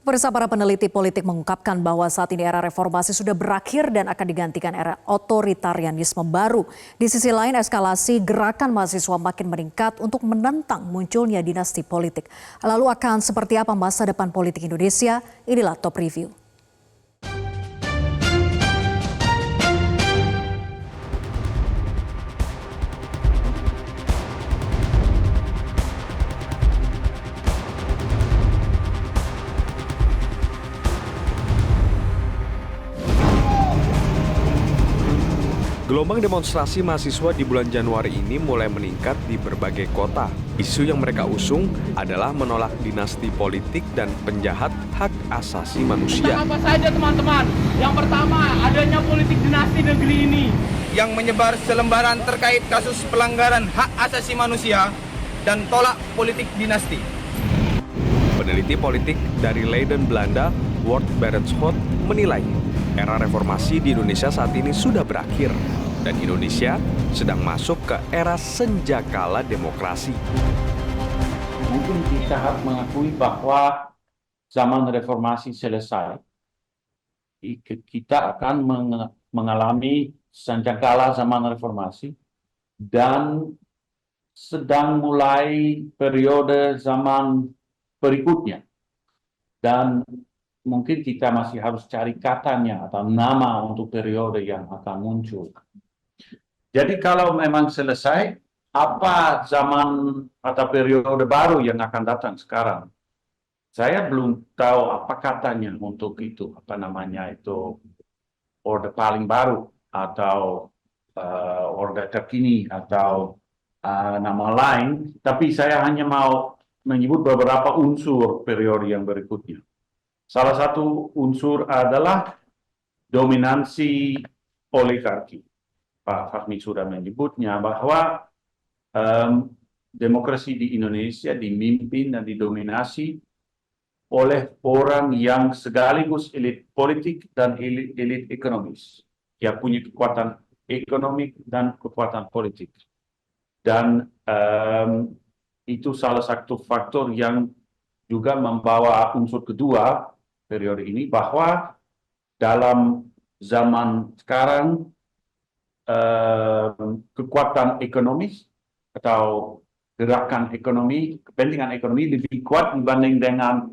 Pemirsa, para peneliti politik mengungkapkan bahwa saat ini era reformasi sudah berakhir dan akan digantikan era otoritarianisme baru. Di sisi lain, eskalasi gerakan mahasiswa makin meningkat untuk menentang munculnya dinasti politik. Lalu akan seperti apa masa depan politik Indonesia? Inilah Top Review. Gelombang demonstrasi mahasiswa di bulan Januari ini mulai meningkat di berbagai kota. Isu yang mereka usung adalah menolak dinasti politik dan penjahat hak asasi manusia. Apa saja teman-teman? Yang pertama, adanya politik dinasti negeri ini yang menyebar selembaran terkait kasus pelanggaran hak asasi manusia dan tolak politik dinasti. Peneliti politik dari Leiden, Belanda, Word Berenshout menilai era reformasi di Indonesia saat ini sudah berakhir dan Indonesia sedang masuk ke era senjakala demokrasi. Mungkin kita harus mengakui bahwa zaman reformasi selesai. Kita akan mengalami senjakala zaman reformasi dan sedang mulai periode zaman berikutnya. Dan mungkin kita masih harus cari katanya atau nama untuk periode yang akan muncul. Jadi kalau memang selesai, apa zaman atau periode baru yang akan datang sekarang? Saya belum tahu apa katanya untuk itu, apa namanya itu, orde paling baru atau orde terkini atau nama lain. Tapi saya hanya mau menyebut beberapa unsur periode yang berikutnya. Salah satu unsur adalah dominansi oligarki. Pak Fahmi sudah menyebutnya bahwa demokrasi di Indonesia dimimpin dan didominasi oleh orang yang sekaligus elit politik dan elit ekonomis. Dia punya kekuatan ekonomi dan kekuatan politik. Dan itu salah satu faktor yang juga membawa unsur kedua periode ini, bahwa dalam zaman sekarang kekuatan ekonomis atau gerakan ekonomi, kepentingan ekonomi lebih kuat dibanding dengan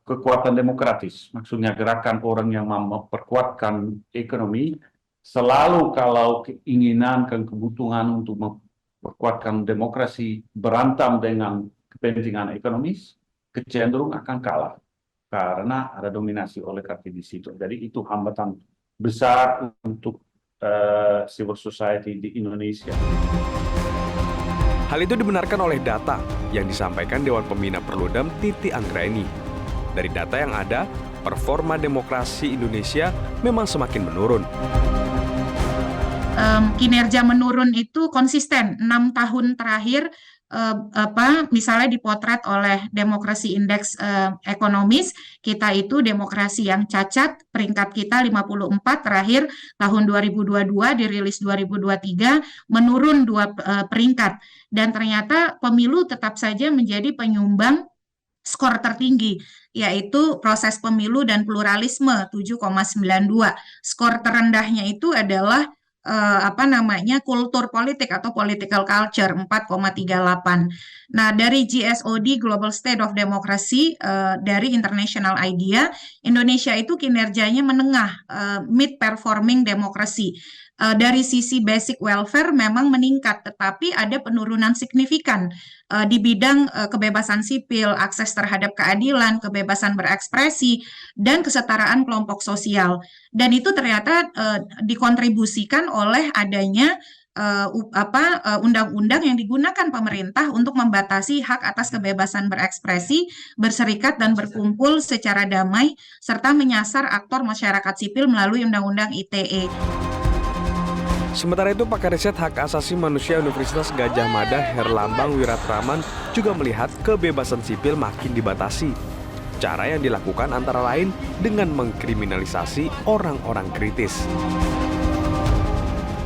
kekuatan demokratis. Maksudnya gerakan orang yang memperkuatkan ekonomi selalu, kalau keinginan dan kebutuhan untuk memperkuatkan demokrasi berantam dengan kepentingan ekonomis, kecenderung akan kalah karena ada dominasi oligarki di situ. Jadi itu hambatan besar untuk civil society di Indonesia. Hal itu dibenarkan oleh data yang disampaikan Dewan Pembina Perludem Titi Anggraeni. Dari data yang ada, performa demokrasi Indonesia memang semakin menurun. Kinerja menurun itu konsisten 6 tahun terakhir. Misalnya dipotret oleh Demokrasi Indeks Ekonomis, kita itu demokrasi yang cacat, peringkat kita 54 terakhir tahun 2022, dirilis 2023, menurun 2 peringkat. Dan ternyata pemilu tetap saja menjadi penyumbang skor tertinggi, yaitu proses pemilu dan pluralisme 7,92. Skor terendahnya itu adalah kultur politik atau political culture 4,38. Nah, dari GSOD Global State of Democracy dari International IDEA, Indonesia itu kinerjanya menengah, mid performing demokrasi. Dari sisi basic welfare memang meningkat, tetapi ada penurunan signifikan di bidang kebebasan sipil, akses terhadap keadilan, kebebasan berekspresi, dan kesetaraan kelompok sosial. Dan itu ternyata dikontribusikan oleh adanya undang-undang yang digunakan pemerintah untuk membatasi hak atas kebebasan berekspresi, berserikat, dan berkumpul secara damai, serta menyasar aktor masyarakat sipil melalui Undang-Undang ITE. Sementara itu, pakar riset hak asasi manusia Universitas Gadjah Mada Herlambang Wiratraman juga melihat kebebasan sipil makin dibatasi. Cara yang dilakukan antara lain dengan mengkriminalisasi orang-orang kritis.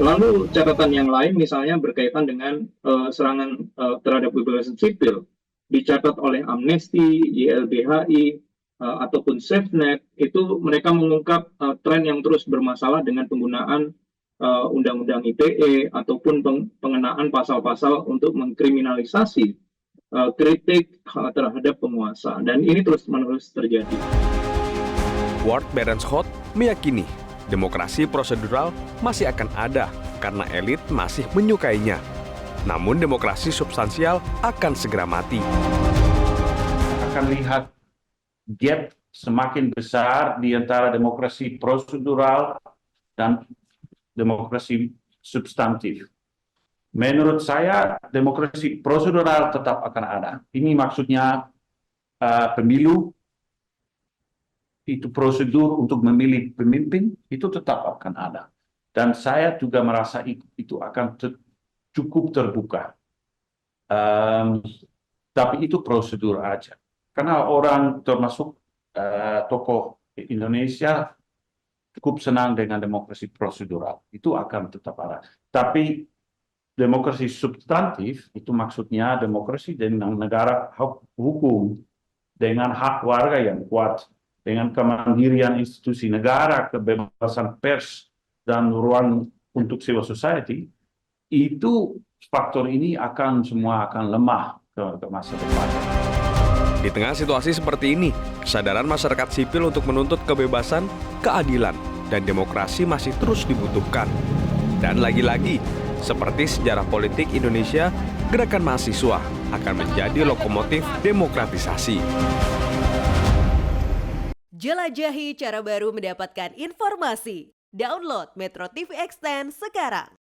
Lalu catatan yang lain misalnya berkaitan dengan serangan terhadap kebebasan sipil. dicatat oleh Amnesty, YLBHI, ataupun SafeNet, itu mereka mengungkap tren yang terus bermasalah dengan penggunaan Undang-Undang ITE ataupun pengenaan pasal-pasal untuk mengkriminalisasi kritik terhadap penguasa. Dan ini terus-menerus terjadi. Ward Berenshout meyakini demokrasi prosedural masih akan ada karena elit masih menyukainya. Namun demokrasi substansial akan segera mati. Akan lihat gap semakin besar di antara demokrasi prosedural dan demokrasi substantif. Menurut saya, demokrasi prosedural tetap akan ada. Ini maksudnya pemilu, itu prosedur untuk memilih pemimpin, itu tetap akan ada. Dan saya juga merasa itu akan cukup terbuka. Tapi itu prosedur aja. Karena orang termasuk tokoh Indonesia cukup senang dengan demokrasi prosedural. Itu akan tetap ada. Tapi demokrasi substantif itu maksudnya demokrasi dengan negara hukum, dengan hak warga yang kuat, dengan kemandirian institusi negara, kebebasan pers, dan ruang untuk civil society, itu faktor ini semua akan lemah ke masa depan. Di tengah situasi seperti ini, kesadaran masyarakat sipil untuk menuntut kebebasan, keadilan, dan demokrasi masih terus dibutuhkan. Dan lagi-lagi, seperti sejarah politik Indonesia, gerakan mahasiswa akan menjadi lokomotif demokratisasi. Jelajahi cara baru mendapatkan informasi. Download Metro TV Extend sekarang.